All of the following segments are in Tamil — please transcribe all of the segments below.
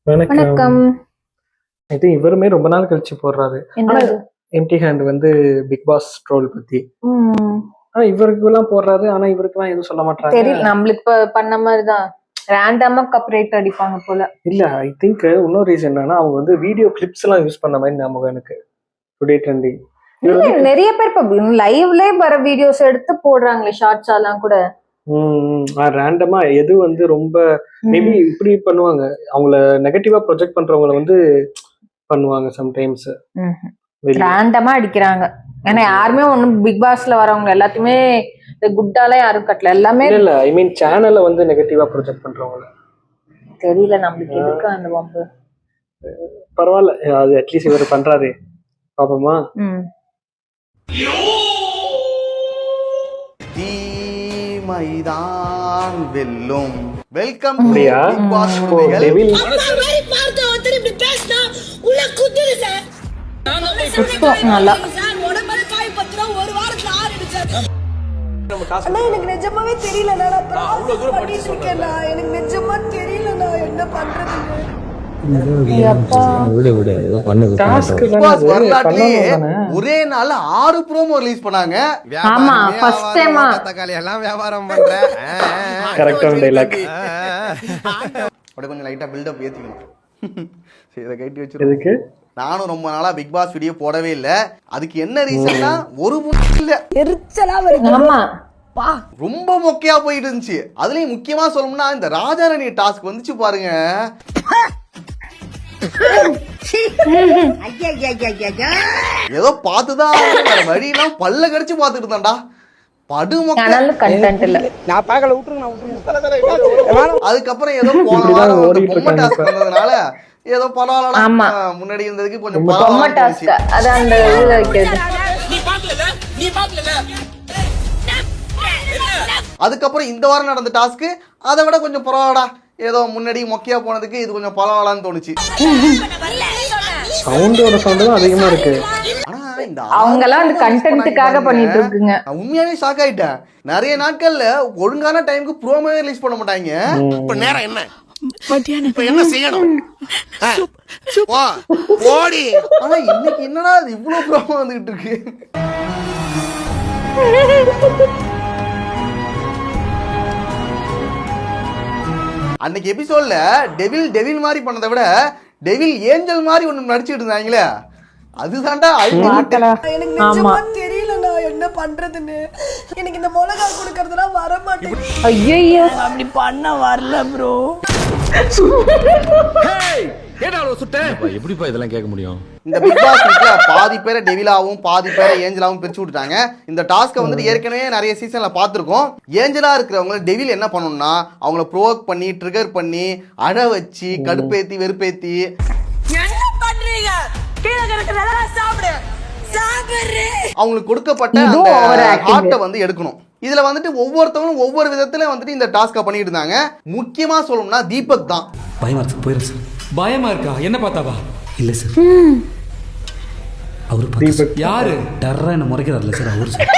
வணக்கம். வணக்கம். இது இவருமே ரொம்ப நாள் கழிச்சு போடுறாரு. ஆனா என்னது? எம்டி ஹேண்ட் வந்து பிக் பாஸ் ட்ரோல் பத்தி. ம். ஆனா இவருக்குலாம் போடுறாரு. ஆனா இவருக்குலாம் எதுவும் சொல்ல மாட்றாங்க. தெரியல. நம்மளுக்கு பண்ண மாதிரிதான் ரேண்டமா கப் ரேட் அடிப்பாங்க போல. இல்ல ஐ திங்க் இன்னொரு ரீசன் என்னன்னா அவங்க வந்து வீடியோ கிளிப்ஸ் எல்லாம் யூஸ் பண்ண மாதிரி ஞாபகம் எனக்கு. Today trending. இல்ல, நிறைய பேர் இப்ப லைவ்லயே வர வீடியோஸ் எடுத்து போடுறாங்களே, ஷார்ட்ஸ் எல்லாம் கூட. ரேண்டமா எது வந்து ரொம்ப மேபி இப்படி பண்ணுவாங்க. அவங்கள நெகட்டிவா ப்ரொஜெக்ட் பண்றவங்கள வந்து பண்ணுவாங்க சம்டைம்ஸ். ரேண்டமா அடிக்கிறாங்க. ஏன்னா யாருமே ஒண்ணும் பிக் பாஸ்ல வரவங்க எல்லாத்தையுமே குட்டால யாரும் கட்டல. எல்லாமே இல்ல ஐ மீன் சேனல்ல வந்து நெகட்டிவா ப்ரொஜெக்ட் பண்றவங்கள. தெரியல நம்மளுக்கு எதுக்கு அந்த வம்பு. பரவாயில்ல, அது அட்லீஸ்ட் இவர் பண்றாரு. பாப்போமா? தீமைதான் வெல்லும். வெல்கம் அப்படியா? டெவில் நல்லா எனக்கு நிஜமாவே தெரியலண்ணா. நான் ப்ராசஸ் பண்ணிட்டு இருக்கேன்ண்ணா. எனக்கு நிஜமா தெரியலண்ணா என்ன பண்றதுன்னு. ஒரே நாள் 6 ப்ரோமோ ரிலீஸ் பண்ணாங்க. ஆமா, ஃபர்ஸ்ட் டைமா தக்காளி எல்லாம் வியாபாரம் பண்றேன். கரெக்டான டைலாக். அப்படியே கொஞ்சம் லைட்டா பில்டப் ஏத்திக்கணும். சரி, இதை கட்டி வச்சிருக்கேன். எதுக்கு? நானும் ரொம்ப நாளா பிக் பாஸ் வீடியோ போடவே இல்லை. அதுக்கு என்ன ரீசன்னா ஒரு இல்ல எரிச்சலா வருது. ஆமா, ரொம்ப மொக்கையா போயிட்டு இருந்துச்சு. அதுலயும் முக்கியமா சொல்லணும்னா இந்த ராஜாராணி டாஸ்க் வந்துச்சு பாருங்க. ஏதோ பார்த்துதான் வேற வழியெல்லாம் பல்ல கடிச்சு பார்த்துட்டு இருந்தான்டா. படு மொக்க. கண்டென்ட் இல்ல. நான் பார்க்கல, விட்டுருங்க. அதுக்கப்புறம் ஏதோ போன வாரம் பொம்மை டாஸ்க் வந்ததுனால ஏதோ பரவாயில்ல, முன்னாடி இருந்ததுக்கு கொஞ்சம் பொம்மை டாஸ்க். அது அந்த இதுல வைக்கிறது. அதுக்கப்புறம் இந்த வாரம் நடந்த டாஸ்க்கு அதை விட கொஞ்சம் பரவாயில்லடா. ஏதோ முன்னாடி மொக்கையா போனதுக்கு இது கொஞ்சம் பரவாயில்லான்னு தோணுச்சு. சவுண்டோட சவுண்ட் தான் அதிகமா இருக்கு. ஆனா இந்த அவங்க எல்லாம் அந்த கண்டென்ட்டுக்காக பண்ணிட்டு இருக்குங்க. நான் உண்மையாவே ஷாக் ஆயிட்டேன். நிறைய நாட்கள்ல ஒழுங்கான டைமுக்கு ப்ரோமோவே ரிலீஸ் பண்ண மாட்டாங்க. இப்ப நேரம் என்ன? இப்ப என்ன செய்யணும்? ஓடி. ஆனா இன்னைக்கு என்னடா இது இவ்வளவு ப்ரோமோ வந்துகிட்டு இருக்கு. அன்னைக்கு எபிசோட்ல டெவில் மாதிரி பண்ணதை விட டெவில் ஏஞ்சல் மாதிரி ஒண்ணு நடிச்சுட்டு இருந்தாங்களே, அதுதான்டா எனக்கு நிஜமா தெரியலண்ணா என்ன பண்றதுன்னு. எனக்கு இந்த மிளகா கொடுக்கறதுலாம் வர மாட்டேங்குது. ஐயோ, அப்படி பண்ண வரல ப்ரோ. எப்படிப்பா இதெல்லாம் கேட்க முடியும்? இந்த பிக் பாஸ் வீட்ல பாதி பேரை டெவிலாவும் பாதி பேரை ஏஞ்சலாவும் பிரிச்சு விட்டுட்டாங்க. இந்த டாஸ்க்கை வந்துட்டு ஏற்கனவே நிறைய சீசன்ல பார்த்துருக்கோம். ஏஞ்சலா இருக்கிறவங்க டெவில் என்ன பண்ணணும்னா அவங்கள ப்ரோவோக் பண்ணி ட்ரிகர் பண்ணி அழ வச்சு கடுப்பேத்தி வெறுப்பேத்தி அவங்களுக்கு கொடுக்கப்பட்ட அந்த ஹார்ட்டை வந்து எடுக்கணும். இதுல வந்துட்டு ஒவ்வொருத்தவங்களும் ஒவ்வொரு விதத்துல வந்துட்டு இந்த டாஸ்கை பண்ணிட்டு இருந்தாங்க. முக்கியமா சொல்லணும்னா தீபக் தான். பயமா இருக்கு, போயிரு சார். பயமா இருக்கா? என்ன பார்த்தாவா? இல்ல சார், அவரு தீபக் யாரு? டர்ரா என்ன முறைக்கிறார்ல சார், அவரு சார்.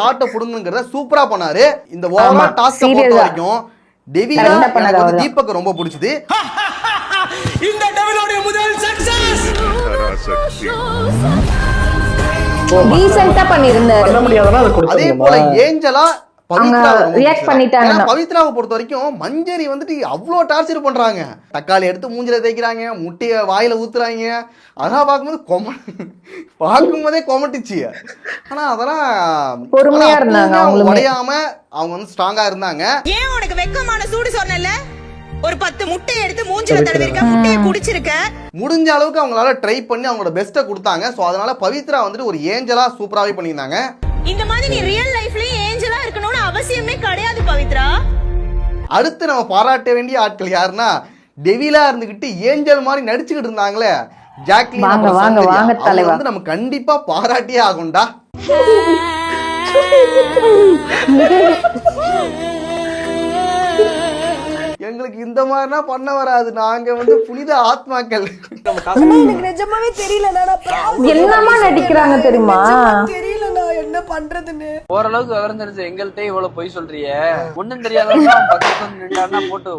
ஹார்ட்டை புடுங்குங்கிறத சூப்பரா பண்ணாரு. இந்த ஓவரால் டாஸ்கை பொறுத்த வரைக்கும் டெவிலா எனக்கு வந்து தீபக் ரொம்ப பிடிச்சது. இந்த டெவிலோட முதல் சக்சஸ். டீசன்ட்டா பண்ணிருந்தாரு. பண்ண முடியாதனா அத கொடுத்து. அதே போல ஏஞ்சலா பவித்ராவை பொறுத்த வரைக்கும் மஞ்சரி வந்துட்டு அவ்வளோ டார்ச்சர் பண்றாங்க. தக்காளி எடுத்து மூஞ்சில தேய்க்கிறாங்க, முட்டைய வாயில ஊத்துறாங்க. அதெல்லாம் பார்க்கும்போதே கொமட்டிச்சு. ஆனா அதெல்லாம் பொறுமையா இருந்தாங்க. அவங்க உடையாம அவங்க வந்து ஸ்ட்ராங்கா இருந்தாங்க. ஏன் உனக்கு வெக்கமான சூடு சொன்னல? ஒரு 10 முட்டையை எடுத்து மூஞ்சில தடவிருக்க, முட்டையை குடிச்சிருக்க. முடிஞ்ச அளவுக்கு அவங்களால ட்ரை பண்ணி அவங்களோட பெஸ்ட்டை கொடுத்தாங்க. ஸோ அதனால பவித்ரா வந்துட்டு ஒரு ஏஞ்சலா சூப்பராகவே பண்ணியிருந்தாங்க. இந்த மாதிரி நீ ரியல் லைஃப்லயே ஏஞ்சலா இருக்கணும்னு அவசியமே கிடையாது பவித்ரா. அடுத்து நம்ம பாராட்ட வேண்டிய ஆட்கள் யாருன்னா டெவிலா இருந்துகிட்டு ஏஞ்சல் மாதிரி நடிச்சுக்கிட்டு இருந்தாங்களே ஜாக்லின். வந்து நம்ம கண்டிப்பா பாராட்டியே ஆகும்டா. எங்களுக்கு இந்த மாதிரினா பண்ண வராது. நாங்க வந்து புனித ஆத்மாக்கள். எனக்கு நிஜமாவே தெரியலண்ணா. என்னமா நடிக்கிறாங்க தெரியுமா? தெரியலண்ணா நான் என்ன பண்றதுன்னு. ஓரளவுக்கு விவரம் தெரிஞ்ச எங்கள்கிட்ட இவ்வளவு பொய் சொல்றிய, ஒண்ணும் தெரியாதவங்க பக்கத்துல நின்றான்னா போட்டு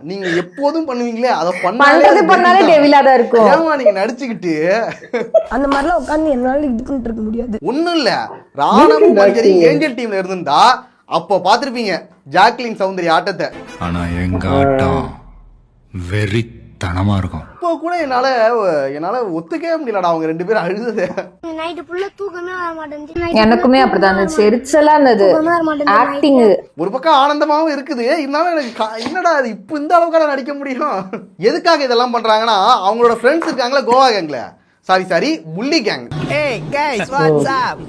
நீங்க எப்போதும் பண்ணுவீங்களே அதை பண்ணாலே டெவிலா தான் இருக்கும். ஏமா நீங்க நடிச்சுக்கிட்டு அந்த மாதிரிலாம் உட்காந்து என்னால இது பண்ணிட்டு இருக்க முடியாது. ஒண்ணும் இல்ல, ராணமும் மஞ்சரி ஏஞ்சல் டீம்ல இருந்திருந்தா அப்ப பாத்திருப்பீங்க ஜாக்லின் சௌந்தர்யா ஆட்டத்தை. ஆனா எங்க ஆட்டம் வெறித்தனமா இருக்கும். இப்போ கூட என்னால ஒத்துக்கவே முடியலடா அவங்க 2 பேரும் அழுதது. நைட்டு ஃபுல்லா தூக்கமே வர மாட்டேங்குது. எனக்குமே அப்படிதான் இருந்துச்சு, எரிச்சலா இருந்தது ஆக்டிங். ஒரு பக்கம் ஆனந்தமாவும் இருக்குது, இருந்தாலும் எனக்கு என்னடா அது இப்ப இந்த அளவுக்கு நடிக்க முடியும். எதுக்காக இதெல்லாம் பண்றாங்கன்னா அவங்களோட ஃப்ரெண்ட்ஸ் இருக்காங்களா கோவா கேங்ல, சாரி புள்ளி கேங். ஏய் गाइस வாட்ஸ் அப்?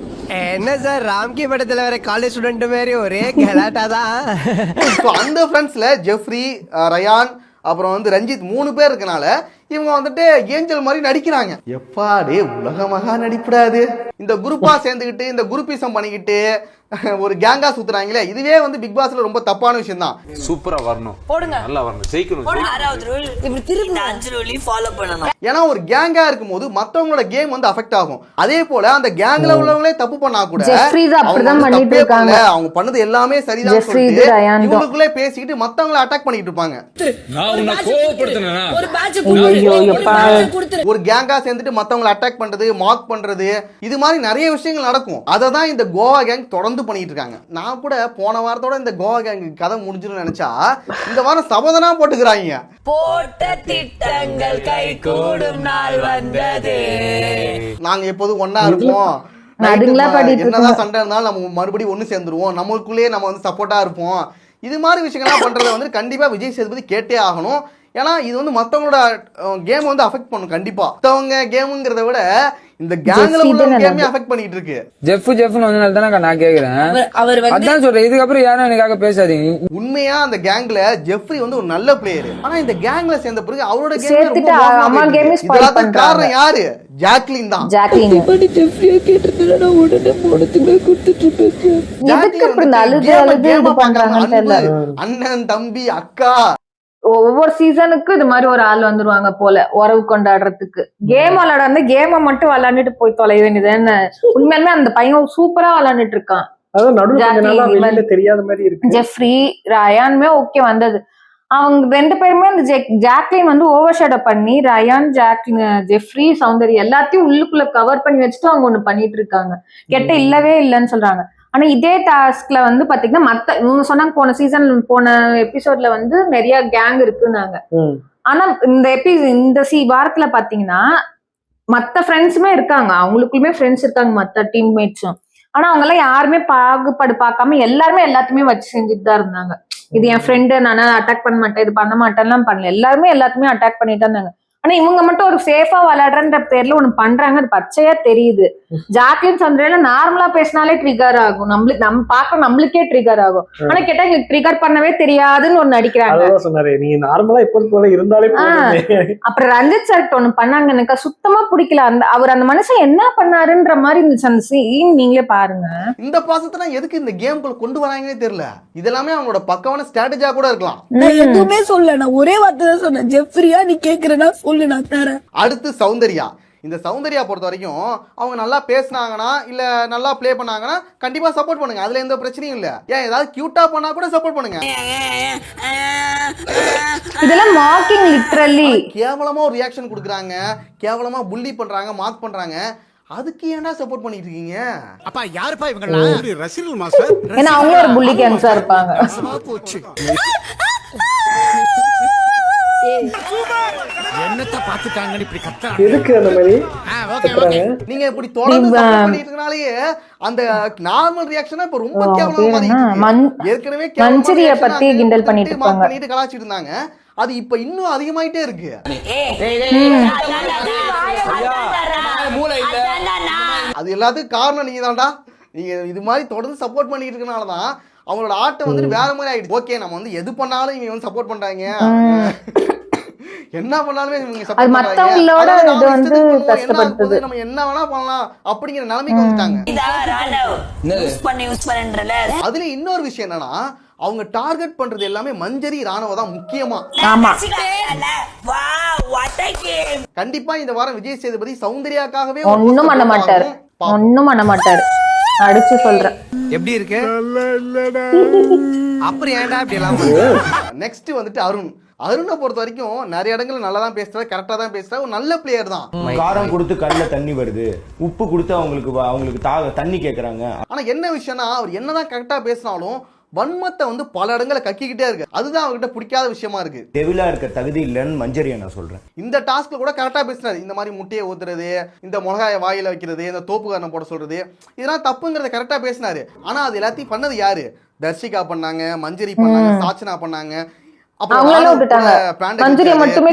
என்ன சார் ராம்கி படத்துல வர காலேஜ் ஸ்டூடெண்ட் மாதிரி ஒரே கலாட்டா தான். சோ அந்த ஃப்ரெண்ட்ஸ்ல ஜெஃப்ரி, ரயான், அப்புறம் வந்து ரஞ்சித் 3 பேர் இருக்கனால இவங்க வந்துட்டு ஏஞ்சல் மாதிரி நடிக்கிறாங்க. எப்பாடே உலகமாக நடிப்படாது. இந்த குரூப்பா சேர்ந்துக்கிட்டு இந்த குரூப்பிசம் பண்ணிக்கிட்டு ஒரு கேங்கா சுத்துறாங்களே, இதுவே வந்து பிக் பாஸ்ல ரொம்ப தப்பான விஷயம் தான். சூப்பரா வரணும், நல்லா வரணும், ஜெயிக்கணும். ஏன்னா ஒரு கேங்கா இருக்கும்போது மத்தவங்களோட கேம் வந்து அஃபெக்ட் ஆகும். அதே போல அந்த கேங்ல உள்ளவங்களே தப்பு பண்ணா கூட அவங்க பண்ணது எல்லாமே சரிதான் சொல்லிட்டு இவங்களுக்குள்ளே பேசிக்கிட்டு மத்தவங்களை அட்டாக் பண்ணிட்டு இருப்பாங்க. ஒரு கேங்கா சேர்ந்துட்டு மத்தவங்களை அட்டாக் பண்றது, மார்க் பண்றது, இது மாதிரி நிறைய விஷயங்கள் நடக்கும். அதை தான் இந்த கோவா கேங் தொடர்ந்து பண்ணிட்டு இருக்காங்க. நான் கூட போன வாரத்தோட இந்த கோவா கேங் கதை முடிஞ்சுன்னு நினைச்சா இந்த வாரம் சபதனா போட்டுக்கிறாங்க. போட்ட திட்டங்கள் கை கூடும் நாள் வந்தது. நாங்க எப்போதும் ஒன்னா இருப்போம், என்னதான் சண்டை இருந்தாலும் நம்ம மறுபடியும் ஒண்ணு சேர்ந்துருவோம், நம்மளுக்குள்ளேயே நம்ம வந்து சப்போர்ட்டா இருப்போம். இது மாதிரி விஷயங்கள்லாம் பண்றதை வந்து கண்டிப்பா விஜய் சேதுபதி கேட்டே ஆகணும். ஏன்னா இது வந்து மத்தவங்களோட கேம் வந்து அஃபெக்ட் பண்ணும். கண்டிப்பா மத்தவங்க கேம்ங்கிறத விட இந்த கேங்ல உள்ள கேமே அஃபெக்ட் பண்ணிட்டு இருக்கு. ஜெஃப்னு வந்தனால தான நான் கேக்குறேன். அதான் சொல்றேன், இதுக்கு அப்புறம் யாரும் எனக்காக பேசாதீங்க. உண்மையா அந்த கேங்ல ஜெஃப்ரி வந்து ஒரு நல்ல பிளேயர். ஆனா இந்த கேங்ல சேர்ந்த பிறகு அவரோட காரணம் யாரு? ஜாக்லின் தான். அண்ணன், தம்பி, அக்கா, ஒவ்வொரு சீசனுக்கு இது மாதிரி ஒரு ஆள் வந்துருவாங்க போல உறவு கொண்டாடுறதுக்கு. கேம் விளையாட கேம மட்டும் விளையாண்டுட்டு போய் தொலைய வேண்டியது என்ன. உண்மையாலுமே அந்த பையன் சூப்பரா விளையாண்டுட்டு இருக்கான். ஜெஃப்ரி, ரயானுமே ஓகே வந்தது. அவங்க 2 பேருமே அந்த ஜாக்லின் வந்து ஓவர் ஷேடோ பண்ணி ரயான், ஜாக்லின், ஜெஃப்ரி, சௌந்தர்யா எல்லாத்தையும் உள்ளுக்குள்ள கவர் பண்ணி வச்சுட்டு அவங்க ஒண்ணு பண்ணிட்டு இருக்காங்க. கெட்ட இல்லவே இல்லைன்னு சொல்றாங்க. ஆனா இதே டாஸ்க்ல வந்து பாத்தீங்கன்னா மத்த இவங்க சொன்னாங்க போன சீசன் போன எபிசோட்ல வந்து நிறைய கேங் இருக்குன்னாங்க. ஆனா இந்த வாரத்துல பாத்தீங்கன்னா மத்த ஃப்ரெண்ட்ஸுமே இருக்காங்க, அவங்களுக்குமே ஃப்ரெண்ட்ஸ் இருக்காங்க மத்த டீம்மேட்ஸும். ஆனா அவங்க எல்லாம் யாருமே பாகுபாடு பார்க்காம எல்லாருமே எல்லாத்தையுமே வச்சு செஞ்சுட்டு தான் இருந்தாங்க. இது என் ஃப்ரெண்டு, நான் அட்டாக் பண்ண மாட்டேன், இது பண்ண மாட்டேன்லாம் பண்ணல, எல்லாருமே எல்லாத்தையுமே அட்டாக் பண்ணிட்டு இருந்தாங்க. ஆனா இவங்க மட்டும் ஒரு சேஃபா விளையாடுறன்ற பேர்ல ஒண்ணு பண்றாங்க, அது பச்சையா தெரியுது. ஜாக்லின் சந்திரேல நார்மலா பேசினாலே ட்ரிகர் ஆகும், நம்ம பாக்க நம்மளுக்கே ட்ரிகர் ஆகும். ஆனா கேட்டா ட்ரிகர் பண்ணவே தெரியாதுன்னு ஒண்ணு நடிக்கிறாங்க. அப்புறம் ரஞ்சித் சார் ஒண்ணு பண்ணாங்க, எனக்கு சுத்தமா பிடிக்கல. அவர் அந்த மனுஷன் என்ன பண்ணாருன்ற மாதிரி இருந்துச்சு அந்த சீன். நீங்களே பாருங்க. இந்த பாசத்தை எதுக்கு இந்த கேம்குள்ள கொண்டு வராங்கன்னே தெரியல. இதெல்லாமே அவங்களோட பக்கவான ஸ்ட்ராட்டஜியா கூட இருக்கலாம். நான் எதுவுமே சொல்ல, நான் ஒரே வார்த்தை தான் சொன்னேன், ஜெஃப்ரியா நீ கேக்குறேன்னா சொல்லு நான் தரேன். அடுத்து சௌந்தர்யா. இந்த சௌந்தர்யா பொறுத்த வரைக்கும் அவங்க நல்லா பேசினாங்கன்னா இல்ல நல்லா பிளே பண்ணாங்கன்னா கண்டிப்பா சப்போர்ட் பண்ணுங்க, அதுல எந்த பிரச்சனையும் இல்ல. ஏன் ஏதாவது கியூட்டா பண்ணா கூட சப்போர்ட் பண்ணுங்க. இதெல்லாம் மார்க்கிங் லிட்டரலி. கேவலமா ஒரு ரியாக்ஷன் கொடுக்குறாங்க, கேவலமா புள்ளி பண்றாங்க, மார்க் பண்றாங்க. அதுக்கு ஏன்டா சப்போர்ட் பண்ணிட்டு இருக்கீங்க? அப்பா யாருப்பா இவங்கலாம்? ரசிகல் மாஸ்டர். ஏன்னா அவங்க ஒரு புள்ளி கேங்ஸா இருப்பாங்க. என்னத்த பாத்துட்டாங்கன்னு இப்படி கத்துறாங்க. எதுக்கு அந்த மாதிரி நீங்க இப்படி தொடர்ந்து சப்போர்ட் பண்ணிட்டு இருக்கனாலயே அந்த நார்மல் ரியாக்ஷனா இப்ப ரொம்ப கேவலமா மாறிடுச்சு. ஏற்கனவே மஞ்சரியை பத்தி கிண்டல் பண்ணிட்டு இருப்பாங்க, பண்ணிட்டு கலாச்சிட்டு இருந்தாங்க. அது இப்ப இன்னும் அதிகமாயிட்டே இருக்கு. அது எல்லாத்துக்கும் காரணம் நீங்க தான்டா. நீங்க இது மாதிரி தொடர்ந்து சப்போர்ட் பண்ணிட்டு இருக்கனாலதான் அவங்களோட ஆட்டம் வந்துட்டு வேற மாதிரி ஆயிடுச்சு. ஓகே நம்ம வந்து எது பண்ணாலும் இவங்க வந்து சப்போர்ட் பண்றாங்க, என்ன பண்ணாலுமே இவங்க அது support மத்தவங்களோட பண்றாங்க. இது அதாவது வந்து நாம இஷ்டத்துக்கு பண்ணுவோம், கஷ்டப்படுத்துது. என்ன நம்ம என்ன வேணா பண்ணலாம் அப்படிங்கிற நிலைமைக்கு வந்துட்டாங்க. அதுல இன்னொரு விஷயம் என்னன்னா அவங்க டார்கெட் பண்றது எல்லாமே மஞ்சரி ராணுவ தான் முக்கியமா. ஆமா கண்டிப்பா இந்த வாரம் விஜய் சேதுபதி சௌந்தர்யாக்காகவே ஒண்ணும் பண்ண மாட்டாரு, ஒண்ணும் பண்ண மாட்டாரு, அடிச்சு சொல்றேன். எப்படி இருக்கு அப்புறம் ஏன்டா இப்படி எல்லாம் நெக்ஸ்ட் வந்துட்டு அருணை பொறுத்த வரைக்கும் நிறைய இடங்கள்ல நல்லா தான் பேசுறாரு, கரெக்டா தான் பேசுறாரு, ஒரு நல்ல பிளேயர் தான். காரம் கொடுத்து கல்ல தண்ணி வருது, உப்பு கொடுத்து அவங்களுக்கு தண்ணி கேக்குறாங்க. ஆனா என்ன விஷயம்னா அவர் என்னதான் கரெக்டா பேசினாலும் வன்மத்தை வந்து பல இடங்களை கக்கிக்கிட்டே இருக்கு. அதுதான் அவர்கிட்ட பிடிக்காத விஷயமா இருக்கு. டெவிலா இருக்க தகுதி இல்லைன்னு மஞ்சரியா நான் சொல்றேன். இந்த டாஸ்க்ல கூட கரெக்டா பேசினாரு. இந்த மாதிரி முட்டையை ஊத்துறது, இந்த மிளகாய வாயில வைக்கிறது, இந்த தோப்புக்காரனை போட சொல்றது, இதெல்லாம் தப்புங்கிறத கரெக்டா பேசினாரு. ஆனா அது எல்லாத்தையும் பண்ணது யாரு? தர்ஷிகா பண்ணாங்க, மஞ்சரி பண்ணாங்க, சாச்சனா பண்ணாங்க. அவங்களால விட்டுட்டாங்க. மஞ்சரி மட்டுமே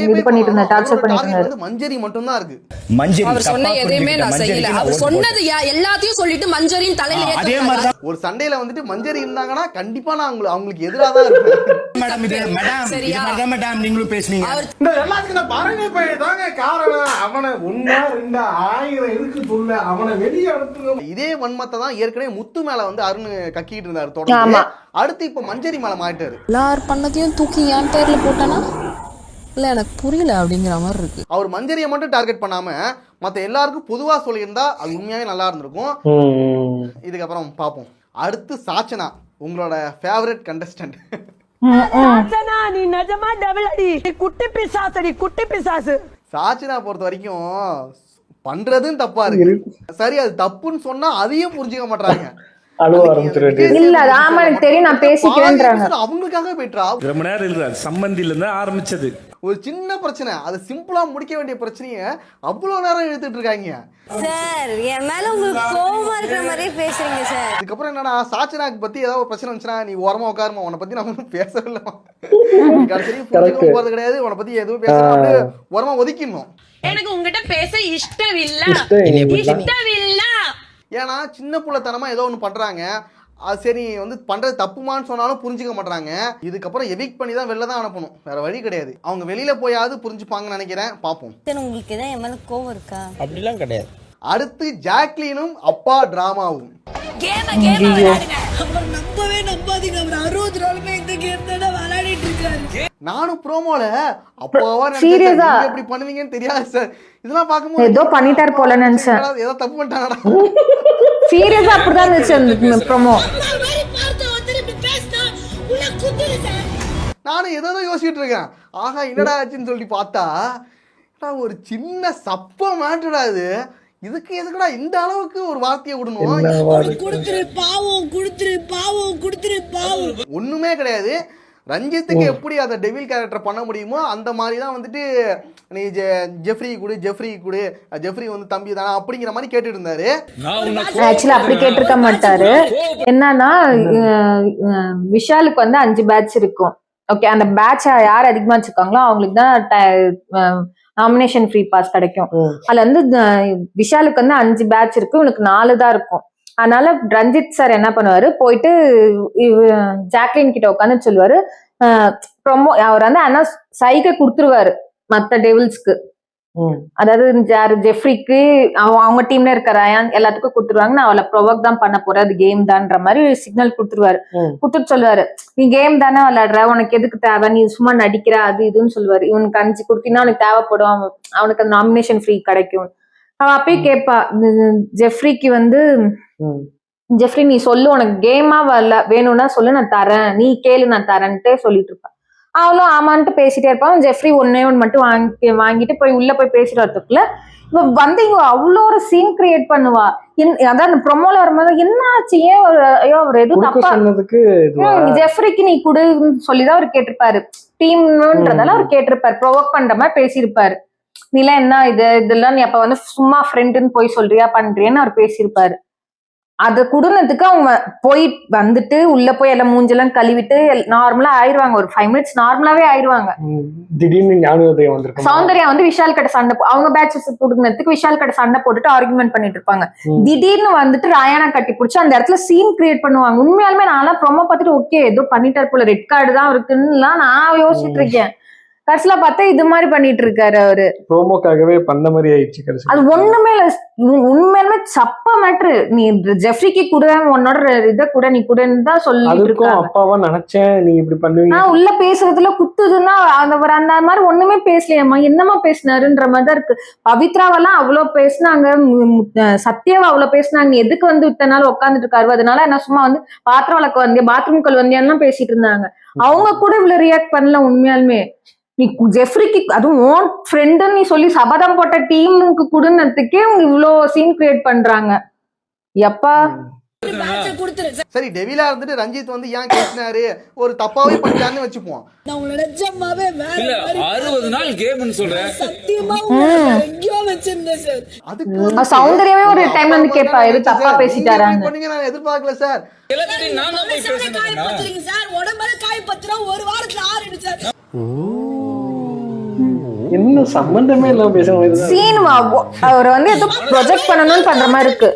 இது பண்ணிட்டு இருந்தா, டார்ச்சர் பண்ணிட்டு இருந்தாரு. மஞ்சரி மட்டும் தான் இருக்கு. மஞ்சரி அவர் சொன்ன எதையுமே நான் செய்யல. அவர் சொன்னது எல்லாத்தையும் சொல்லிட்டு மஞ்சரின் தலையில ஏத்துறாங்க. ஒரு சண்டையில வந்துட்டு மஞ்சரி இருந்தாங்கன்னா கண்டிப்பா நான் அவங்களுக்கு எதிராக தான் இருப்பேன். மேடம் இது மேடம் மேடம் நீங்களும் பேசுனீங்க. இந்த எல்லாத்துக்கும் நான் பரணி போய் தாங்க காரணம். அவனை 1 2 1000 இருக்கு சொல்ல, அவனை வெளியே அனுப்புங்க. இதே வன்மத்தை தான் ஏற்கனவே முத்து மேல வந்து அருண் கக்கிட்டு இருந்தாரு தொடர்ந்து. அடுத்து இப்ப மஞ்சரி மேல மாட்டாரு. எல்லார் பண்ணதையும் தூக்கி என் பேர்ல போட்டானா இல்ல எனக்கு புரியல அப்படிங்கிற மாதிரி இருக்கு. அவர் மஞ்சரியை மட்டும் டார்கெட் பண்ணாம மத்த எல்லாருக்கும் பொதுவா சொல்லியிருந்தா அது உண்மையாவே நல்லா இருந்திருக்கும். இதுக்கப்புறம் பாப்போம். அடுத்து சாச்சனா, உங்களோட ஃபேவரட் கண்டஸ்டன்ட். நீ நிஜமா டபுள் அடி, குட்டி பிசாசடி, குட்டி பிசாசு. சாச்சனா பொறுத்த வரைக்கும் பண்றதும் தப்பா இருக்கு. சரி, அது தப்புன்னு சொன்னா அதையும் புரிஞ்சுக்க மாட்டாங்க. இல்ல ராமா எனக்கு தெரியும், நான் பேசிக்கிறேன்றாங்க. அவங்களுக்காக போயிட்டா ரொம்ப நேரம் இல்ல, சம்பந்தில இருந்து ஆரம்பிச்சது ஒரு சின்ன பிரச்சனை, அது சிம்பிளா முடிக்க வேண்டிய பிரச்சனையை அவ்வளவு நேரம் இழுத்துட்டு இருக்காங்க. சார் என் மேல உங்களுக்கு கோவமா இருக்கிற மாதிரியே பேசுறீங்க சார். அதுக்கப்புறம் என்னடா சாச்சனாக்கு பத்தி ஏதாவது ஒரு பிரச்சனை வந்துச்சுன்னா நீ ஓரமா உட்காருமா, உன்னை பத்தி நம்ம ஒன்றும் பேசவே இல்லை, போறது கிடையாது, உன்னை பத்தி எதுவும் பேச ஓரமா ஒதுக்கிடணும். எனக்கு உங்ககிட்ட பேச இஷ்டம் இல்ல. ஏன்னா சின்ன புள்ளத்தனமா ஏதோ ஒன்று பண்றாங்க, அது சரி வந்து பண்றது தப்புமான்னு சொன்னாலும் புரிஞ்சுக்க மாட்டாங்க. இதுக்கப்புறம் எவிக்ட் பண்ணி தான் வெளில தான் அனுப்பணும், வேற வழி கிடையாது. அவங்க வெளியில போயாவது புரிஞ்சுப்பாங்கன்னு நினைக்கிறேன். பார்ப்போம். உங்களுக்கு தான் என் மேல கோவம் இருக்கா? அப்படிலாம் கிடையாது. அடுத்து ஜாக்லினும் அப்பா டிராமாவும். நம்பவே நம்பாதீங்க, அவர் 60 நாளுமே இந்த கேம் தான் விளையாடிட்டு இருக்காரு. நானும் ப்ரோமோல அப்பாவா சீரியஸா எப்படி பண்ணுவீங்கன்னு தெரியாது சார். இதெல்லாம் பாக்கும்போது ஏதோ பண்ணிட்டார் போல நினைச்சேன். ஏதோ தப்பு பண்ணிட்டாங்கடா. சீரியஸா அப்படிதான் இருந்துச்சு அந்த ப்ரோமோ. நானும் ஏதோ யோசிச்சுட்டு இருக்கேன், ஆஹா என்னடா ஆச்சுன்னு சொல்லி பார்த்தா ஒரு சின்ன சப்ப மாட்டுடா இது. இதுக்கு எதுக்குடா இந்த அளவுக்கு ஒரு வார்த்தையை விடணும்? ஒண்ணுமே கிடையாது. ரஞ்சித்துக்கு எப்படி அந்த டெவில் கேரக்டர் பண்ண முடியுமோ அந்த மாதிரி தான் வந்துட்டு நீ ஜெஃப்ரி வந்து தம்பி தானே அப்படிங்கிற மாதிரி கேட்டுட்டு இருந்தாரு. ஆக்சுவலா அப்படி கேட்டிருக்க மாட்டாரு. என்னன்னா விஷாலுக்கு வந்து 5 பேட்ச் இருக்கும். ஓகே, அந்த பேட்ச் யார் அதிகமா வச்சிருக்காங்களோ அவங்களுக்கு தான் நாமினேஷன் ஃப்ரீ பாஸ் கிடைக்கும். அதுல வந்து விஷாலுக்கு வந்து 5 பேட்ச் இருக்கு, இவனுக்கு 4 தான் இருக்கும். அதனால ரஞ்சித் சார் என்ன பண்ணுவாரு, போயிட்டு ஜாக்லின் கிட்ட உட்காந்து சொல்லுவாரு, ப்ரொமோ அவர் வந்து ஆனா சைகை கொடுத்துருவாரு மத்த டெவில்ஸ்க்கு. அதாவது ஜெஃப்ரிக்கு அவங்க டீம்ல இருக்க ரயான் எல்லாத்துக்கும் கொடுத்துருவாங்க, நான் அவளை ப்ரொவோக் தான் பண்ண போறேன், அது கேம் தான்ற மாதிரி சிக்னல் கொடுத்துருவாரு. கொடுத்துட்டு சொல்லுவாரு, நீ கேம் தானே விளையாடுற, உனக்கு எதுக்கு தேவை, நீ சும்மா நடிக்கிற அது இதுன்னு சொல்லுவாரு. இவனுக்கு 5 கொடுத்தீங்கன்னா அவனுக்கு தேவைப்படும், அவனுக்கு அந்த நாமினேஷன் ஃப்ரீ கிடைக்கும். அவன் அப்பயே கேட்பா ஜெஃப்ரிக்கு வந்து, ஜெஃப்ரி நீ சொல்லு, உனக்கு கேமா வரல வேணும்னா சொல்லு நான் தரேன், நீ கேளு நான் தரேன்ட்டே சொல்லிட்டு இருப்பான். அவளும் ஆமான்ட்டு பேசிட்டே இருப்பான். ஜெஃப்ரி ஒன்னே மட்டும் வாங்கிட்டு போய் உள்ள போய் பேசிட்டு வரதுக்குள்ள இவ வந்து இவ அவ்வளோ ஒரு சீன் கிரியேட் பண்ணுவா. அதான் ப்ரொமோல வரும்போது என்ன ஆச்சு, ஏன் ஐயோ அவர் எதுவும் தப்பா ஜெஃப்ரிக்கு நீ குடுன்னு சொல்லிதான் அவர் கேட்டிருப்பாரு. டீம்ன்றதால அவர் கேட்டிருப்பாரு, ப்ரொவோக் பண்ற மாதிரி பேசியிருப்பாரு. நீலாம் என்ன இதெல்லாம் நீ அப்ப வந்து சும்மா ஃப்ரெண்டுன்னு போய் சொல்றியா பண்றியான்னு அவர் பேசியிருப்பாரு. அது குடுனத்துக்கு அவங்க போய் வந்துட்டு உள்ள போய் எல்லாம் மூஞ்செல்லாம் கழுவிட்டு நார்மலா ஆயிடுவாங்க. ஒரு 5 மினிட்ஸ் நார்மலாவே ஆயிடுவாங்க. திடீர்னு ஞானோதயம் வந்திருக்கும். சௌந்தர்யா வந்து விஷால் கிட்ட சண்டை, அவங்க பேட்சஸ் குடுனத்துக்கு விஷால் கிட்ட சண்டை போட்டுட்டு ஆர்குமெண்ட் பண்ணிட்டு இருப்பாங்க. திடீர்னு வந்துட்டு ராயானா கட்டி பிடிச்சி அந்த இடத்துல சீன் கிரியேட் பண்ணுவாங்க. உண்மையாலுமே நான்லாம் ப்ரோமோ பார்த்துட்டு ஓகே ஏதோ பண்ணிட்டார் போல, ரெட் கார்டு தான் இருக்குன்னு நான் யோசிச்சுட்டு இருக்கேன். கடைசியில பார்த்தா இது மாதிரி பண்ணிட்டு இருக்காரு அவரு. ப்ரோமோக்காகவே பண்ண மாதிரி ஆயிடுச்சு கடைசி. அது ஒண்ணுமே இல்ல, உண்மையிலுமே சப்ப மேட்ரு. நீ ஜெஃப்ரிக்கு கூட உன்னோட இதை கூட நீ கூடன்னு தான் சொல்லிட்டு அதுக்கும் இருக்காங்க. அப்பாவா நினைச்சேன் நீங்க இப்படி பண்ணுவீங்க. உள்ள பேசுறதுல குத்துதுன்னா அந்த மாதிரி ஒண்ணுமே பேசலையம்மா, என்னமா பேசினாருன்ற மாதிரி தான் இருக்கு. பவித்ராவெல்லாம் அவ்வளவு பேசினாங்க, சத்யாவை அவ்வளவு பேசினாங்க. எதுக்கு வந்து இத்தனை நாள் உட்காந்துட்டு இருக்காரு, அதனால என்ன சும்மா வந்து பாத்திரம் வளர்க்க வந்தியா, பாத்ரூம்கள் வந்தியான்னு பேசிட்டு இருந்தாங்க. அவங்க கூட இவ்வளவு ரியாக்ட் பண்ணல. உண்மையாலுமே நீ ஜெஃப்ரிக்கு அதுவும் ஓன் ஃப்ரெண்டுன்னு நீ சொல்லி சபதம் போட்ட டீமுக்கு குடுனத்துக்கே அவங்க இவ்வளோ சீன் கிரியேட் பண்றாங்க. எப்பா சரி, டெவிலா இருந்துட்டு ரஞ்சித் வந்து ஏன் கேட்சினாரு, ஒரு தப்பாவே பண்ணிட்டாருன்னு வச்சுப்போம். நான் உங்களை நிஜமாவே வேற இல்ல 60 நாள் கேம்னு சொல்றேன். சத்தியமா எங்கேயோ வச்சிருந்தேன் சார். அதுக்கு சௌந்தர்யாவே ஒரு டைம்ல வந்து கேட்பா, எது தப்பா பேசிட்டாரான்னு. பண்ணீங்க, நான் எதிர்பார்க்கல சார். எல்லாத்தையும் நான் தான் போய் பேசுறேன் சார் உடம்புல காய் பத்திரம் ஒரு வாரத்துல ஆறிடு சார். என்ன சம்பந்தமே இல்லாம பேசுற மாதிரி தான். சீன் அவர் வந்து ஏதோ ப்ரொஜெக்ட் பண்ணணும்னு பண்ற மாதிரி இருக்கு.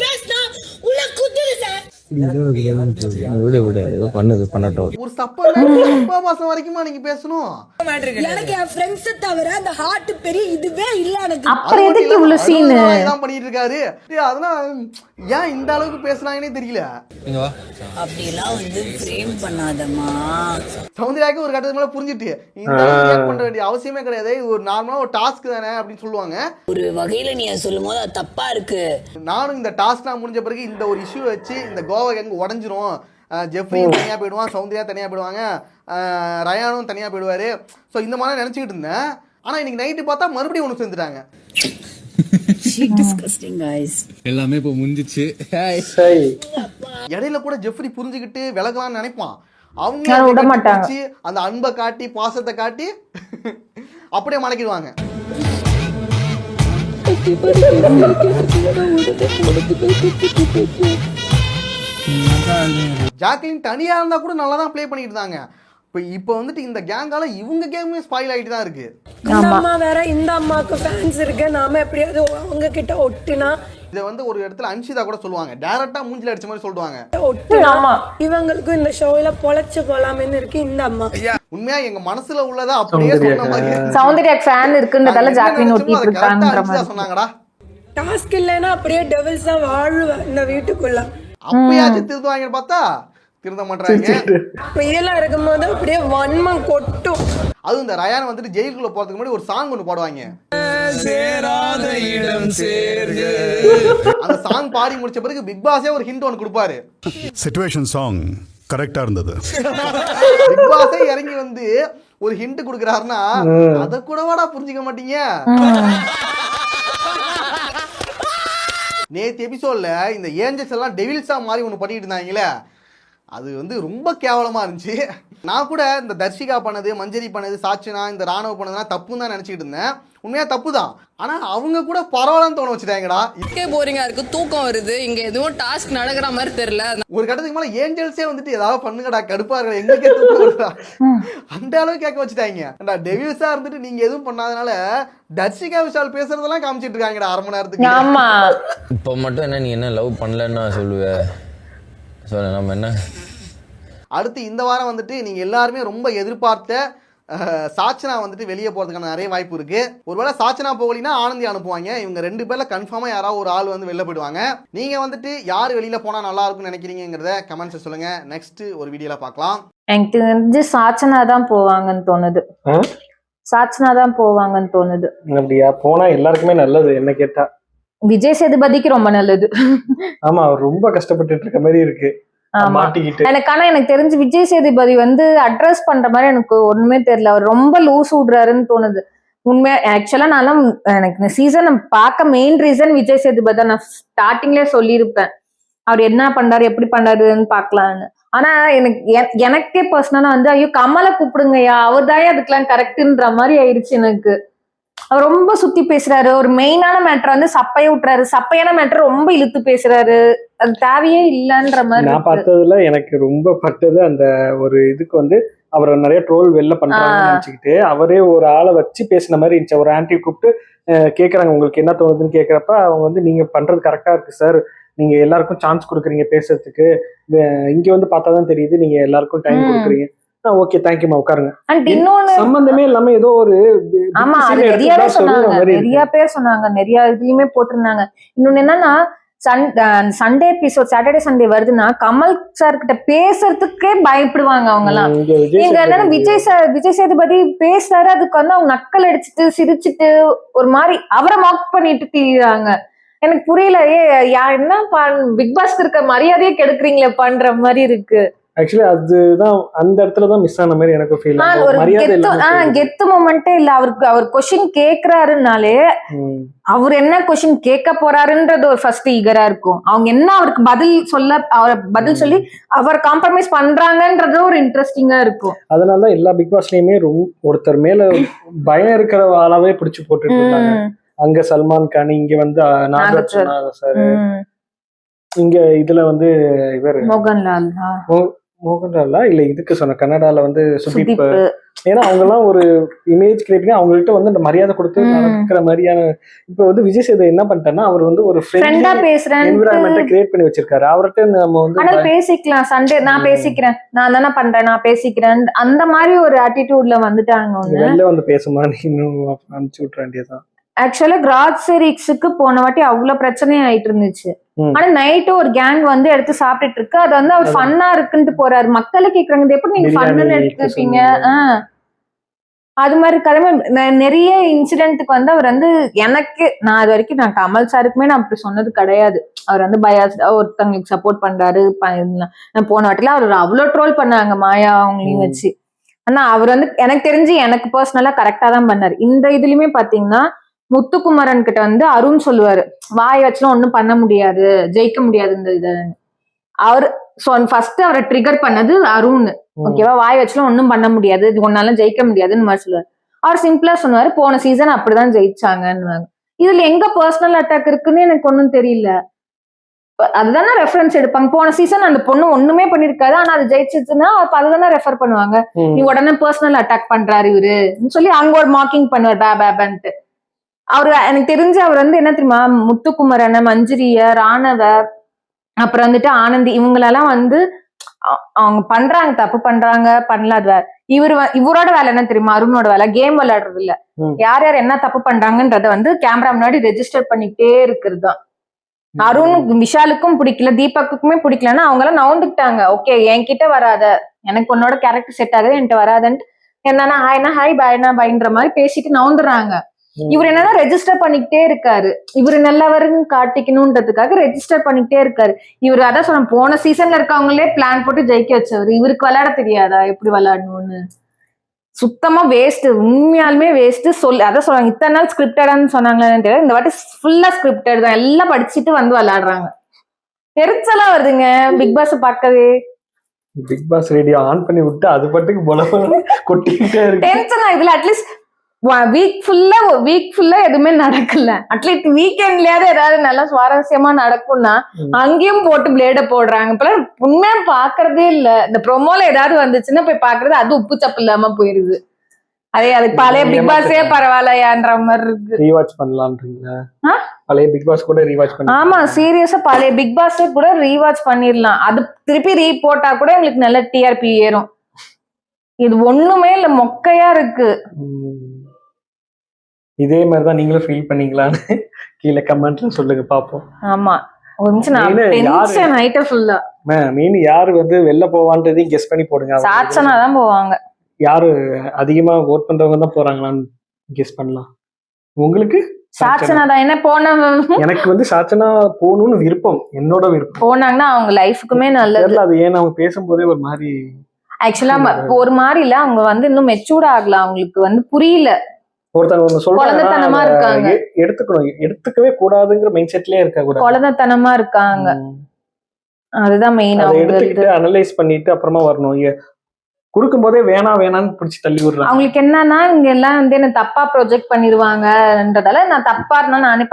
உள்ள குத்துது சார். ஒரு சப்பா மாசம் வரைக்குமா நீங்க பேசணும்? எனக்கு என் ஃப்ரெண்ட்ஸ் தவிர அந்த ஹார்ட் பெரிய இதுவே இல்ல எனக்கு. அப்புறம் எதுக்கு இவ்வளவு சீன் இதான் பண்ணிட்டு இருக்காரு. அதெல்லாம் ஏன் இந்த அளவுக்கு பேசுறாங்கன்னே தெரியல. அப்படி எல்லாம் வந்து ஃப்ரேம் பண்ணாதம்மா. சௌந்தர்யாக்கு ஒரு கட்டத்துக்கு மேல புரிஞ்சிட்டு இந்த அளவுக்கு பண்ண வேண்டிய அவசியமே கிடையாது, இது ஒரு நார்மலா ஒரு டாஸ்க் தானே அப்படின்னு சொல்லுவாங்க. ஒரு வகையில நீ சொல்லும் போது அது தப்பா இருக்கு. நானும் இந்த டாஸ்க்லாம் முடிஞ்ச பிறகு இந்த ஒரு இஷ்யூ வச்சு இந்த கோவா எங்க உடஞ்சிரும், ஜெஃப்ரியும் தனியா போயிடுவான், சௌந்தர்யா தனியா போயிடுவாங்க, ரயானும் தனியா போயிடுவாரு. ஸோ இந்த மாதிரி நினைச்சுக்கிட்டு இருந்தேன். ஆனா இன்னைக்கு நைட்டு பார்த்தா மறுபடியும் ஒன்று சேர்ந்துட்டாங்க. எல்லாமே இப்போ முடிஞ்சிச்சு. இடையில கூட ஜெஃப்ரி புரிஞ்சுக்கிட்டு விலகலாம்னு நினைப்பான். விட அவங்க மாட்டாங்க. அந்த அன்பை காட்டி பாசத்தை காட்டி அப்படியே மடக்கிடுவாங்க. ஜாக்லின் தனியா இருந்தா கூட நல்லா தான் ப்ளே பண்ணிட்டு இருந்தாங்க. இப்போ வந்துட்டு இந்த கேங்கால இவங்க கேமுமே ஸ்பாயில் ஆகிட்டு தான் இருக்கு. இந்த அம்மா வேற, இந்த அம்மாக்கு ஃபேன்ஸ் இருக்கு, நாம எப்படியாவது அவங்க கிட்ட ஒட்டினா. இதை வந்து ஒரு இடத்துல அன்ஷிதா கூட சொல்லுவாங்க, டைரக்டா மூஞ்சில அடிச்ச மாதிரி சொல்லுவாங்க, இவங்களுக்கும் இந்த ஷோல பொழைச்சு போலாமேன்னு இருக்கு இந்த அம்மா. உண்மையா எங்க மனசுல உள்ளதா அப்படியே சொன்ன மாதிரி. சௌந்தர்யா ஃபேன் இருக்குன்றதால ஜாக்லின் ஒட்டிட்டு இருக்காங்கன்ற மாதிரி சொன்னாங்கடா. டாஸ்க் இல்லைன்னா அப்படியே டெவில்ஸா வாழ்வேன் இந்த வீட்டுக்குள்ள. அப்பயாச்சும் திருந்துவாங்கன்னு பார்த்தா திருந்த மாட்டாங்க. இதெல்லாம் இருக்கும்போது அப்படியே வன்மம் கொட்டும். அதுவும் இந்த ரயான் வந்துட்டு ஜெயிலுக்குள்ள போறதுக்கு முன்னாடி ஒரு சாங் ஒன்று பாடுவாங்க, அந்த சாங் பாடி முடிச்ச பிறகு பிக் பாஸே ஒரு ஹிண்ட் ஒன்று கொடுப்பாரு. சிச்சுவேஷன் சாங் கரெக்டா இருந்தது. பிக் பாஸே இறங்கி வந்து ஒரு ஹிண்ட் கொடுக்குறாருன்னா அத கூடவாடா புரிஞ்சுக்க மாட்டீங்க. நேற்று எபிசோட்ல இந்த ஏஞ்சல்ஸ் எல்லாம் டெவில்ஸா மாதிரி ஒன்று பண்ணிட்டு இருந்தாங்களே, அது வந்து ரொம்ப கேவலமா இருந்துச்சு. நான் கூட இந்த தர்ஷிகா பண்ணது, மஞ்சரி பண்ணது, சாட்சினா இந்த ராணுவ பண்ணதுலாம் தப்புன்னு தான் நினைச்சிட்டு இருந்தேன். உண்மையா தப்பு தான். ஆனா அவங்க கூட பரவாயில்லன்னு தோண வச்சுட்டாங்கடா. இதுக்கே போரிங்கா இருக்கு, தூக்கம் வருது, இங்க எதுவும் டாஸ்க் நடக்கிற மாதிரி தெரியல. ஒரு கட்டத்துக்கு மேல ஏஞ்சல்ஸே வந்துட்டு ஏதாவது பண்ணுங்கடா, கடுப்பா இருக்கா, எங்களுக்கே தூக்கம் வருதா, அந்த அளவுக்கு கேட்க வச்சுட்டாங்க. டெவில்ஸா இருந்துட்டு நீங்க எதுவும் பண்ணாதனால தர்ஷிகா விஷால் பேசுறதெல்லாம் காமிச்சிட்டு இருக்காங்கடா அரை மணி நேரத்துக்கு. இப்போ மட்டும் என்ன நீ என்ன லவ் பண்ணலன்னு சொல்லுவேன். நம்ம என்ன அடுத்து இந்த வாரம் வந்துட்டு நீங்க எல்லாருமே ரொம்ப எதிர்பார்த்த சாச்சனா வந்துட்டு வெளியே போறதுக்கான நிறைய வாய்ப்பு இருக்கு. ஒருவேளை சாச்சனா போகலினா ஆனந்தி அனுப்புவாங்க. இவங்க 2 பேர்ல கன்ஃபார்மா யாராவது ஒரு ஆள் வந்து வெளில போயிடுவாங்க. நீங்க வந்துட்டு யார் வெளியில போனா நல்லா இருக்கும்னு நினைக்கிறீங்கிறத கமெண்ட்ஸ் சொல்லுங்க. நெக்ஸ்ட் ஒரு வீடியோல பார்க்கலாம். எனக்கு தெரிஞ்சு சாச்சனா தான் போவாங்கன்னு தோணுது. சாச்சனா தான் போவாங்கன்னு தோணுது. அப்படியா? போனா எல்லாருக்குமே நல்லது என்ன கேட்டா. விஜய் சேதுபதிக்கு ரொம்ப நல்லது. ஆமா, அவர் ரொம்ப கஷ்டப்பட்டு இருக்க மாதிரி இருக்கு. எனக்கு தெரிஞ்சு விஜய் சேதுபதி வந்து அட்ரஸ் பண்ற மாதிரி எனக்கு ஒண்ணுமே தெரியல. அவர் ரொம்ப லூஸ் விடுறாருன்னு தோணுது. உண்மையா ஆக்சுவலா நான் எனக்கு இந்த சீசன் பார்க்க மெயின் ரீசன் விஜய் சேதுபதி தான். நான் ஸ்டார்டிங்லேயே சொல்லியிருப்பேன் அவர் என்ன பண்றாரு எப்படி பண்றாருன்னு பாக்கலான்னு. ஆனா எனக்கே பர்சனலா வந்து ஐயோ கமலை கூப்பிடுங்கய்யா, அவர் தான் அதுக்கெல்லாம் கரெக்டுன்ற மாதிரி ஆயிடுச்சு எனக்கு. அவர் ரொம்ப சுத்தி பேசுறாரு. ஒரு மெயினான மேட்டர் வந்து சப்பைய விட்டுறாரு. சப்பையான மேட்டர் ரொம்ப இழுத்து பேசுறாரு. அது தேவையே இல்லைன்ற மாதிரி. நான் பார்த்ததுல எனக்கு ரொம்ப பட்டது அந்த ஒரு இதுக்கு வந்து அவரை நிறைய ட்ரோல் வெளில பண்றாங்கன்னு நினைச்சுக்கிட்டு அவரே ஒரு ஆளை வச்சு பேசின மாதிரி இருந்துச்சு. ஒரு ஆன்டி கூப்பிட்டு கேட்கறாங்க உங்களுக்கு என்ன தோணுதுன்னு கேட்கறப்ப அவங்க வந்து நீங்க பண்றது கரெக்டா இருக்கு சார், நீங்க எல்லாருக்கும் சான்ஸ் கொடுக்குறீங்க பேசுறதுக்கு, இங்க வந்து பார்த்தாதான் தெரியுது நீங்க எல்லாருக்கும் டைம் கொடுக்குறீங்க. ஓகே தேங்க்யூமா உட்காருங்க. அண்ட் இன்னொன்னு சம்பந்தமே இல்லாம ஏதோ ஒரு ஆமா அது நிறையவே சொன்னாங்க, நிறைய பேர் சொன்னாங்க, நிறைய இதுலயுமே போட்டிருந்தாங்க. இன்னொன்னு என்னன்னா சண்டே எபிசோட் சாட்டர்டே சண்டே வருதுன்னா கமல் சார் கிட்ட பேசுறதுக்கே பயப்படுவாங்க அவங்க எல்லாம். நீங்க என்னன்னா விஜய் சேதுபதி பேசுறாரு, அதுக்கு வந்து அவங்க நக்கல் அடிச்சுட்டு சிரிச்சுட்டு ஒரு மாதிரி அவரை மார்க் பண்ணிட்டு தீராங்க. எனக்கு புரியல, என்ன பிக் பாஸ்க்கு இருக்க மரியாதையே கெடுக்குறீங்களே பண்ற மாதிரி இருக்கு. ஆக்சுவலி அதுதான் அந்த இடத்துலதான் மிஸ் ஆன மாதிரி எனக்கு ஃபீல் ஆகுது. ஒரு மரியாதை கெத்து மொமெண்டே இல்ல அவருக்கு. அவர் கொஸ்டின் கேக்குறாருனாலே அவர் என்ன கொஸ்டின் கேட்க போறாருன்றது ஒரு ஃபர்ஸ்ட் ஈகரா இருக்கும். அவங்க என்ன அவருக்கு பதில் சொல்லி அவர் காம்ப்ரமைஸ் பண்றாங்கன்றது ஒரு இன்ட்ரெஸ்டிங்கா இருக்கும். அதனாலதான் எல்லா பிக் பாஸ்லயுமே ஒருத்தர் மேல பயம் இருக்கிற ஆளாவே பிடிச்சு போட்டுட்டு இருக்காங்க. அங்க சல்மான் கான், இங்க வந்து நாகார்ஜுனா சார், இங்க இதுல வந்து இவர் மோகன்லாலா இல்ல இதுக்கு சொன்ன கன்னடால வந்து சுதீப். ஏன்னா அவங்க எல்லாம் ஒரு இமேஜ் கிரியேட் பண்ணி அவங்கள்ட்ட வந்து அந்த மரியாதை கொடுத்து நடக்கிற மாதிரியான. இப்ப வந்து விஜய் சேது என்ன பண்ணிட்டாருன்னா அவர் வந்து ஒரு என்விரான்மெண்ட்டை கிரியேட் பண்ணி வச்சிருக்காரு. அவர்கிட்ட நம்ம வந்து பேசிக்கலாம், சண்டே நான் பேசிக்கிறேன், நான் தானே பண்றேன், நான் பேசிக்கிறேன், அந்த மாதிரி ஒரு ஆட்டிடியூட்ல வந்துட்டாங்க. வெளில வந்து பேசுமா இன்னும் அனுப்பிச்சு விட்டுற வேண்டியதான். ஆக்சுவலா கிராசரிஸ்க்கு போன வாட்டி அவ்வளவு பிரச்சனை ஆயிட்டு இருந்துச்சு. ஆனா நைட்டு ஒரு கேங் வந்து எடுத்து சாப்பிட்டுட்டு இருக்கு. அது வந்து அவர் ஃபன்னா இருக்குன்ட்டு போறாரு. மக்களே கேக்குறாங்க எப்படி நீங்க ஃபன்னு எடுத்துருப்பீங்க. அது மாதிரி கதை நிறைய இன்சிடென்ட்டுக்கு வந்து அவர் வந்து நான் அது வரைக்கும் நான் கமல் சாருக்குமே நான் அப்படி சொன்னது கிடையாது. அவர் வந்து பயாஸ்டா ஒருத்தவங்களுக்கு சப்போர்ட் பண்றாரு. போன வாட்டில அவர் அவ்வளவு ட்ரோல் பண்ணாங்க மாயா அவங்களையும் வச்சு. ஆனா அவர் வந்து எனக்கு தெரிஞ்சு எனக்கு பர்சனலா கரெக்டா தான் பண்ணாரு. இந்த இதுலயுமே பாத்தீங்கன்னா முத்துக்குமரன் கிட்ட வந்து அருண் சொல்லுவாரு, வாய் வச்சுலாம் ஒண்ணும் பண்ண முடியாது, ஜெயிக்க முடியாது இந்த இது. அவர் ஃபர்ஸ்ட் அவரை ட்ரிகர் பண்ணது அருண். ஓகேவா, வாய் வச்சுலாம் ஒண்ணும் பண்ண முடியாது, இது ஒன்னாலும் ஜெயிக்க முடியாதுன்னு மாதிரி சொல்லுவாரு. அவர் சிம்பிளா சொன்னாரு போன சீசன் அப்படிதான் ஜெயிச்சாங்கன்னு. இதுல எங்க பர்சனல் அட்டாக் இருக்குன்னு எனக்கு ஒன்னும் தெரியல. அதுதானே ரெஃபரன்ஸ் எடுப்பாங்க. போன சீசன் அந்த பொண்ணு ஒண்ணுமே பண்ணிருக்காது, ஆனா அது ஜெயிச்சிச்சுன்னா அப்ப அதுதானே ரெஃபர் பண்ணுவாங்க. நீ உடனே பர்சனல் அட்டாக் பண்றாரு இவரு சொல்லி அங்க ஒரு மார்க்கிங் பண்ணுவார் பேபேன்ட்டு. அவரு எனக்கு தெரிஞ்சு அவர் வந்து என்ன தெரியுமா, முத்துக்குமரன, மஞ்சிரிய, ராணவ, அப்புறம் வந்துட்டு ஆனந்தி, இவங்களெல்லாம் வந்து அவங்க பண்றாங்க, தப்பு பண்றாங்க, பண்ணலாத. இவரோட வேலை என்ன தெரியுமா, அருணோட வேலை கேம் விளையாடுறது இல்ல. யார் யார் என்ன தப்பு பண்றாங்கன்றத வந்து கேமரா முன்னாடி ரெஜிஸ்டர் பண்ணிக்கிட்டே இருக்கிறது தான். அருண் விஷாலுக்கும் பிடிக்கல, தீபக்குமே பிடிக்கலன்னா அவங்க எல்லாம் நவுந்துக்கிட்டாங்க. ஓகே என்கிட்ட வராத, எனக்கு உன்னோட கேரக்டர் செட் ஆகுது, என்கிட்ட வராதுன்ட்டு என்னன்னா ஹாய்னா ஹாய் பாய்னா பாய்ன்ற மாதிரி பேசிட்டு நவுந்துடுறாங்க. இவர் என்னன்னா ரெஜிஸ்டர் பண்ணிக்கிட்டே இருக்காரு. இவரு நல்லவருன்னு காட்டிக்கணும்ன்றதுக்காக ரெஜிஸ்டர் பண்ணிக்கிட்டே இருக்காரு. இவர் அதான் சொன்ன போன சீசன்ல இருக்கவங்களே பிளான் போட்டு ஜெயிக்க வச்சவர். இவருக்கு விளையாட தெரியாதா எப்படி விளையாடணும்னு? சுத்தமா வேஸ்ட், உண்மையாலுமே வேஸ்ட். அதான் சொல்றாங்க இத்தனை நாள் ஸ்கிரிப்டடான்னு சொன்னாங்களேன்னு தெரியல, இந்த வாட்டி ஃபுல்லா ஸ்கிரிப்டட் தான். எல்லாம் படிச்சுட்டு வந்து விளையாடுறாங்க. எரிச்சலா வருதுங்க பிக் பாஸ் பார்க்கவே. பிக் பாஸ் ரேடியோ ஆன் பண்ணி விட்டு அது பாட்டுக்கு போல கொட்டிக்கிட்டே இருக்கு. டென்ஷன் ஆகுதுல. அட்லீஸ்ட் வீக் ஃபுல்லா எதுவுமே நடக்கல. அட்லீஸ்ட் வீக்கெண்ட்லயாவது ஏதாவது நல்லா சுவாரஸ்யமா நடக்கும்னா அங்கேயும் போட்டு பிளேட போடுறாங்க. இப்பெல்லாம் உண்மையா பாக்குறதே இல்ல. இந்த ப்ரோமோல ஏதாவது வந்துச்சுன்னா போய் பாக்குறது, அது உப்பு சப்பு இல்லாம போயிருது. அதுக்கு பழைய பிக் பாஸே பரவாயில்லையான்ற மாதிரி இருக்கு. ரீவாட்ச் பண்ணலாம்ன்றீங்களா? பழைய பிக் பாஸ் கூட ரீவாட்ச் பண்ணலாம். ஆமா சீரியஸா பழைய பிக் பாஸே கூட ரீவாட்ச் பண்ணிடலாம். அது திருப்பி போட்டா கூட எங்களுக்கு நல்ல டிஆர்பி ஏறும். இது ஒண்ணுமே இல்ல, மொக்கையா இருக்கு. இதே மாதிரிதான் நீங்களும் ஃபீல் பண்ணீங்களான்னு கீழே கமெண்ட்ல சொல்லுங்க பாப்போம். ஆமா ஒரு நிமிஷம் நான் டென்ஷன் ஆயிட்டேன் ஃபுல்லா. மீன் யாரு வந்து வெளில போவான்றதையும் கெஸ் பண்ணி போடுங்க. சாச்சனா தான் போவாங்க. யாரு அதிகமா ஓட் பண்றவங்க தான் போறாங்களான்னு கெஸ் பண்ணலாம். உங்களுக்கு சாச்சனா தான் என்ன போன. எனக்கு வந்து சாச்சனா போகணும்னு விருப்பம், என்னோட விருப்பம். போனாங்கன்னா அவங்க லைஃபுக்குமே நல்லது. அது ஏன்னா அவங்க பேசும்போதே ஒரு மாதிரி ஆக்சுவலா ஒரு மாதிரி இல்ல, அவங்க வந்து இன்னும் மெச்சூர்ட் ஆகல, அவங்களுக்கு வந்து புரியல. ஒருத்தவங்க சொல்றாங்க எடுத்துக்கவே கூடாதுங்கிற மைண்ட் செட்லயே இருக்க கூடாது, குழந்தைத்தனமா இருக்காங்க. அதுதான் மெயின். எடுத்துக்கிட்டு அனலைஸ் பண்ணிட்டு அப்புறமா வரணும். கொடுக்கும் போதே வேணான்னு பிடிச்சி தள்ளி விடுறாங்க. அவங்களுக்கு என்னன்னா இங்க எல்லாம் வந்து என்ன தப்பா ப்ரொஜெக்ட் பண்ணிருவாங்கன்றதால நான் தப்பா இருந்தா நானே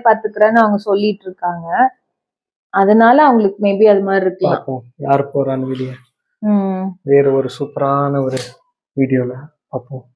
பாத்துக்கிறேன்னு அவங்க சொல்லிட்டு இருக்காங்க. அதனால அவங்களுக்கு மேபி அது மாதிரி இருக்கலாம். யாரு போறான்னு வெளியே வேற ஒரு சூப்பரான ஒரு வீடியோல பார்ப்போம்.